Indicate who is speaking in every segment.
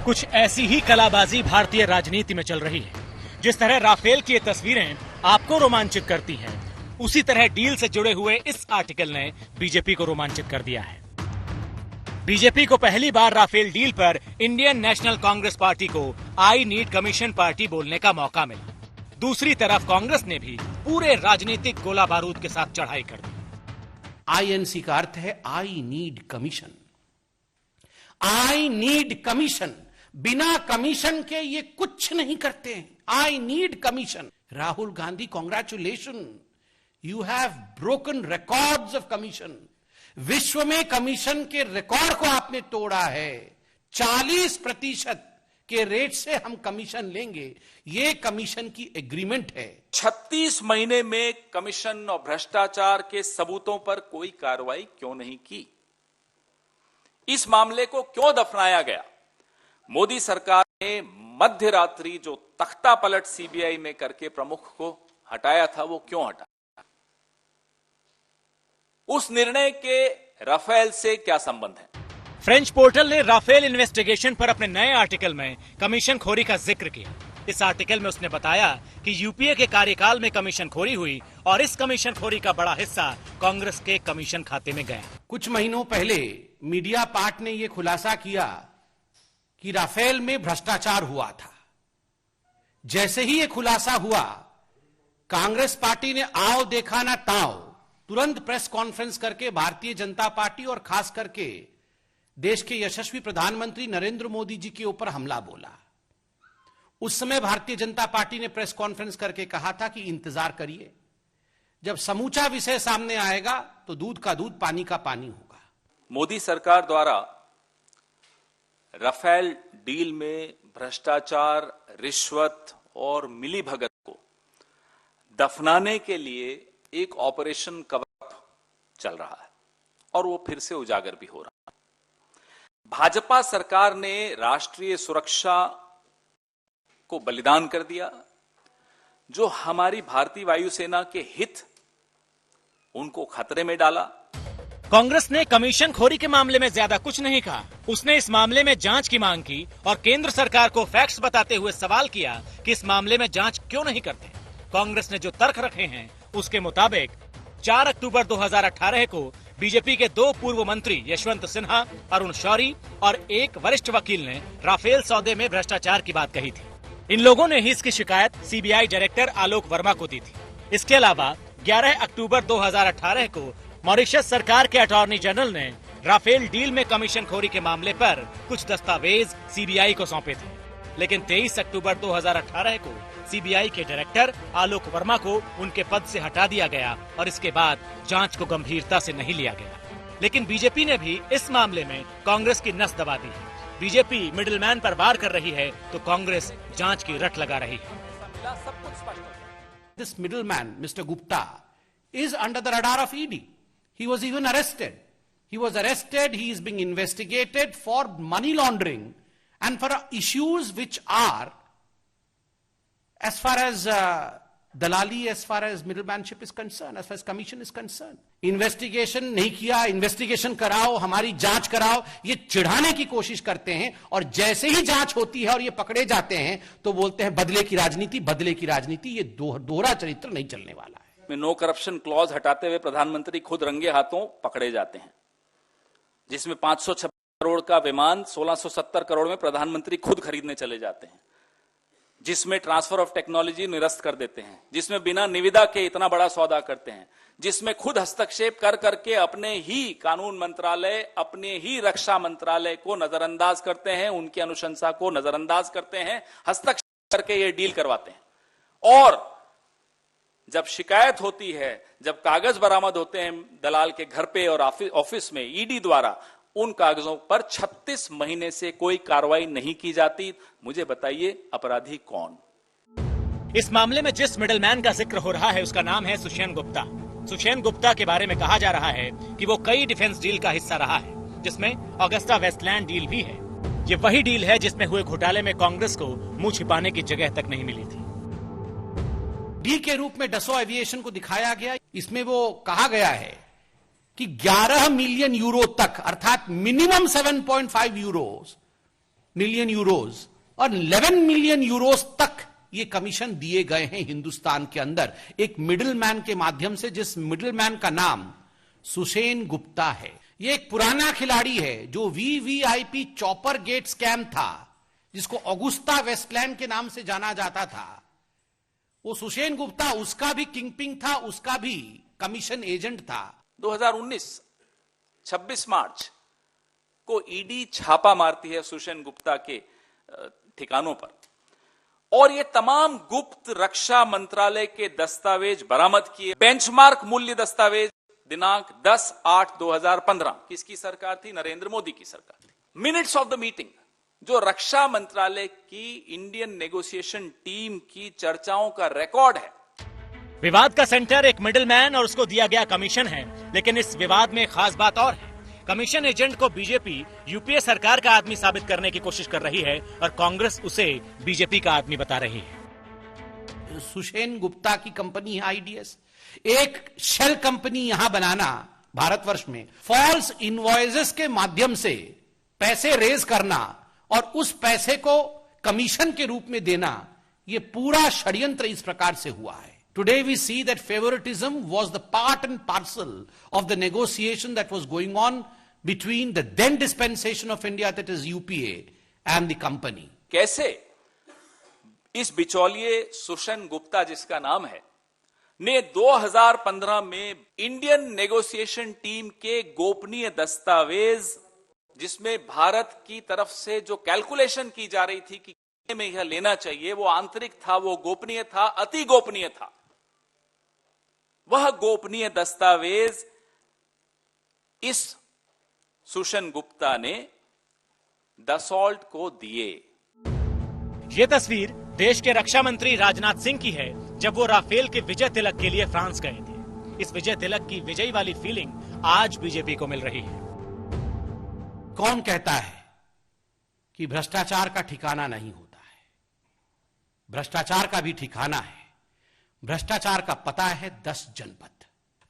Speaker 1: कुछ ऐसी ही कलाबाजी भारतीय राजनीति में चल रही है। जिस तरह राफेल की ये तस्वीरें आपको रोमांचित करती हैं, उसी तरह डील से जुड़े हुए इस आर्टिकल ने बीजेपी को रोमांचित कर दिया है। बीजेपी को पहली बार राफेल डील पर इंडियन नेशनल कांग्रेस पार्टी को आई नीड कमीशन पार्टी बोलने का मौका मिला। दूसरी तरफ कांग्रेस ने भी पूरे राजनीतिक गोला बारूद के साथ चढ़ाई कर दी।
Speaker 2: आईएनसी का अर्थ है I need commission. I need commission, बिना कमीशन के ये कुछ नहीं करते हैं। I need commission. Rahul Gandhi, congratulation, you have broken records of commission. विश्व में कमीशन के रिकॉर्ड को आपने तोड़ा है। 40% के रेट से हम कमीशन लेंगे, ये कमीशन की एग्रीमेंट है।
Speaker 3: 36 महीने में कमीशन और भ्रष्टाचार के सबूतों पर कोई कार्रवाई क्यों नहीं की? इस मामले को क्यों दफनाया गया? मोदी सरकार ने मध्य रात्रि जो तख्ता पलट सीबीआई में करके प्रमुख को हटाया था, वो क्यों हटाया? उस निर्णय के राफेल से क्या संबंध है?
Speaker 1: फ्रेंच पोर्टल ने राफेल इन्वेस्टिगेशन पर अपने नए आर्टिकल में कमीशन खोरी का जिक्र किया। इस आर्टिकल में उसने बताया कि यूपीए के कार्यकाल में कमीशन खोरी हुई और इस कमीशन खोरी का बड़ा हिस्सा कांग्रेस के कमीशन खाते में गया।
Speaker 2: कुछ महीनों पहले मीडिया पार्ट ने यह खुलासा किया कि राफेल में भ्रष्टाचार हुआ था। जैसे ही यह खुलासा हुआ, कांग्रेस पार्टी ने आओ देखा ना ताओ तुरंत प्रेस कॉन्फ्रेंस करके भारतीय जनता पार्टी और खास करके देश के यशस्वी प्रधानमंत्री नरेंद्र मोदी जी के ऊपर हमला बोला। उस समय भारतीय जनता पार्टी ने प्रेस कॉन्फ्रेंस करके कहा था कि इंतजार करिए, जब समूचा विषय सामने आएगा तो दूध का दूध, पानी का पानी होगा।
Speaker 3: मोदी सरकार द्वारा राफेल डील में भ्रष्टाचार, रिश्वत और मिलीभगत को दफनाने के लिए एक ऑपरेशन कवर चल रहा है और वो फिर से उजागर भी हो रहा है। भाजपा सरकार ने राष्ट्रीय सुरक्षा को बलिदान कर दिया। जो हमारी भारतीय वायुसेना के हित, उनको खतरे में डाला।
Speaker 1: कांग्रेस ने कमीशन खोरी के मामले में ज्यादा कुछ नहीं कहा। उसने इस मामले में जांच की मांग की और केंद्र सरकार को फैक्ट्स बताते हुए सवाल किया कि इस मामले में जांच क्यों नहीं करते। कांग्रेस ने जो तर्क रखे हैं, उसके मुताबिक 4 अक्टूबर 2018 को बीजेपी के 2 पूर्व मंत्री यशवंत सिन्हा, अरुण शौरी और एक वरिष्ठ वकील ने राफेल सौदे में भ्रष्टाचार की बात कही थी। इन लोगों ने ही इसकी शिकायत सीबीआई डायरेक्टर आलोक वर्मा को दी थी। इसके अलावा 11 अक्टूबर 2018 को मॉरिशस सरकार के अटॉर्नी जनरल ने राफेल डील में कमीशन खोरी के मामले पर कुछ दस्तावेज सीबीआई को सौंपे थे। लेकिन 23 अक्टूबर 2018 को सीबीआई के डायरेक्टर आलोक वर्मा को उनके पद से हटा दिया गया और इसके बाद जांच को गंभीरता से नहीं लिया गया। लेकिन बीजेपी ने भी इस मामले में कांग्रेस की नस दबा दी है। बीजेपी मिडिलमैन पर वार कर रही है तो कांग्रेस जांच की रट लगा रही है।
Speaker 2: This middleman, Mr. Gupta, is under the radar of ED. He was even arrested. He was arrested. He is being investigated for money laundering and for issues which are, as far as dalali, as far as middlemanship is concerned, as far as commission is concerned. Investigation नहीं किया, investigation कराओ, हमारी जांच कराओ, ये चिढ़ाने की कोशिश करते हैं और जैसे ही जांच होती है और ये पकड़े जाते हैं तो बोलते हैं बदले की राजनीति, बदले की राजनीति। ये दोहरा चरित्र नहीं चलने वाला है।
Speaker 3: में नो करप्शन क्लॉज हटाते हुए प्रधानमंत्री खुद रंगे हाथों पकड़े जाते हैं, जिसमें 556 करोड़ का विमान 1670 करोड़ में प्रधानमंत्री खुद खरीदने चले जाते हैं, जिसमें ट्रांसफर ऑफ टेक्नोलॉजी निरस्त कर देते हैं, जिसमें बिना निविदा के इतना बड़ा सौदा करते हैं, जिसमें खुद हस्तक्षेप कर करके अपने ही कानून मंत्रालय, अपने ही रक्षा मंत्रालय को नजरअंदाज करते हैं, उनकी अनुशंसा को नजरअंदाज करते हैं, हस्तक्षेप करके ये डील करवाते हैं। और जब शिकायत होती है, जब कागज बरामद होते हैं दलाल के घर पे और ऑफिस में ईडी द्वारा, उन कागजों पर 36 महीने से कोई कार्रवाई नहीं की जाती। मुझे बताइए, अपराधी कौन?
Speaker 1: इस मामले में जिस मिडलमैन का जिक्र हो रहा है उसका नाम है सुषेण गुप्ता। सुषेण गुप्ता के बारे में कहा जा रहा है कि वो कई डिफेंस डील का हिस्सा रहा है, जिसमें ऑगस्टा वेस्टलैंड डील भी है। ये वही डील है जिसमें हुए घोटाले में कांग्रेस को मुंह छिपाने की जगह तक नहीं मिली थी।
Speaker 2: डी के रूप में डसो एविएशन को दिखाया गया। इसमें वो कहा गया है कि 11 मिलियन यूरो तक, अर्थात मिनिमम 7.5 यूरोस मिलियन यूरोज और 11 मिलियन यूरोज तक ये कमीशन दिए गए हैं हिंदुस्तान के अंदर एक मिडिलमैन के माध्यम से, जिस मिडिलमैन का नाम सुसेन गुप्ता है। ये एक पुराना खिलाड़ी है जो वीवीआईपी चॉपर गेट स्कैम था, जिसको ऑगुस्ता वेस्टलैंड के नाम से जाना जाता था। वो सुसेन गुप्ता उसका भी किंगपिन था, उसका भी कमीशन एजेंट था।
Speaker 3: 2019 26 मार्च को ईडी छापा मारती है सुसेन गुप्ता के ठिकानों पर, और ये तमाम गुप्त रक्षा मंत्रालय के दस्तावेज बरामद किए। बेंचमार्क मूल्य दस्तावेज दिनांक 10/8/2015 किसकी सरकार थी? नरेंद्र मोदी की सरकार थी। मिनट्स ऑफ द मीटिंग जो रक्षा मंत्रालय की इंडियन नेगोशिएशन टीम की चर्चाओं का रिकॉर्ड है।
Speaker 1: विवाद का सेंटर एक मिडिलमैन और उसको दिया गया कमीशन है, लेकिन इस विवाद में खास बात और है। कमीशन एजेंट को बीजेपी यूपीए सरकार का आदमी साबित करने की कोशिश कर रही है और कांग्रेस उसे बीजेपी का आदमी बता रही है।
Speaker 2: सुसेन गुप्ता की कंपनी है आईडीएस, एक शेल कंपनी यहां बनाना भारतवर्ष में, फॉल्स इनवॉइसेस के माध्यम से पैसे रेज करना और उस पैसे को कमीशन के रूप में देना, यह पूरा षड्यंत्र इस प्रकार से हुआ है। Today we see that favoritism was the part and parcel of the negotiation that was going on between the then dispensation of India, that is UPA, and the company.
Speaker 3: कैसे इस बिचौलिए सुसेन गुप्ता जिसका नाम है ने 2015 में इंडियन नेगोशिएशन टीम के गोपनीय दस्तावेज, जिसमें भारत की तरफ से जो कैलकुलेशन की जा रही थी कि में यह लेना चाहिए, वो आंतरिक था, वो गोपनीय था, अति गोपनीय था, वह गोपनीय दस्तावेज इस सुसेन गुप्ता ने दसॉल्ट को दिए।
Speaker 1: ये तस्वीर देश के रक्षा मंत्री राजनाथ सिंह की है जब वो राफेल के विजय तिलक के लिए फ्रांस गए थे। इस विजय तिलक की विजयी वाली फीलिंग आज बीजेपी को मिल रही है।
Speaker 2: कौन कहता है कि भ्रष्टाचार का ठिकाना नहीं होता है? भ्रष्टाचार का भी ठिकाना है। भ्रष्टाचार का पता है 10 जनपद।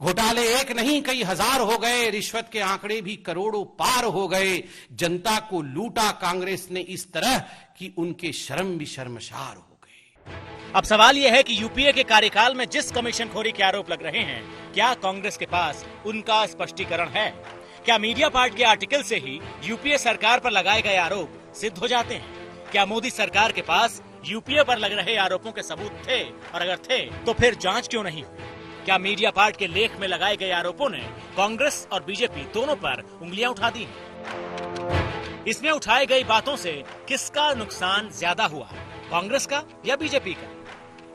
Speaker 2: घोटाले एक नहीं कई हजार हो गए, रिश्वत के आंकड़े भी करोड़ों पार हो गए। जनता को लूटा कांग्रेस ने इस तरह कि उनके शर्म भी शर्मसार हो गए।
Speaker 1: अब सवाल यह है कि यूपीए के कार्यकाल में जिस कमीशन खोरी के आरोप लग रहे हैं, क्या कांग्रेस के पास उनका स्पष्टीकरण है? क्या मीडिया पार्ट के आर्टिकल से ही यूपीए सरकार पर लगाए गए आरोप सिद्ध हो जाते हैं? क्या मोदी सरकार के पास यूपीए पर लग रहे आरोपों के सबूत थे, और अगर थे तो फिर जांच क्यों नहीं हुई? क्या मीडिया पार्ट के लेख में लगाए गए आरोपों ने कांग्रेस और बीजेपी दोनों पर उंगलियां उठा दी? इसमें उठाई गई बातों से किसका नुकसान ज्यादा हुआ, कांग्रेस का या बीजेपी का?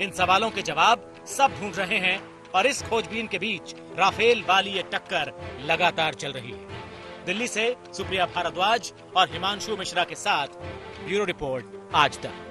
Speaker 1: इन सवालों के जवाब सब ढूंढ रहे हैं और इस खोजबीन के बीच राफेल वाली ये टक्कर लगातार चल रही है। दिल्ली से सुप्रिया भारद्वाज और हिमांशु मिश्रा के साथ ब्यूरो रिपोर्ट आज तक।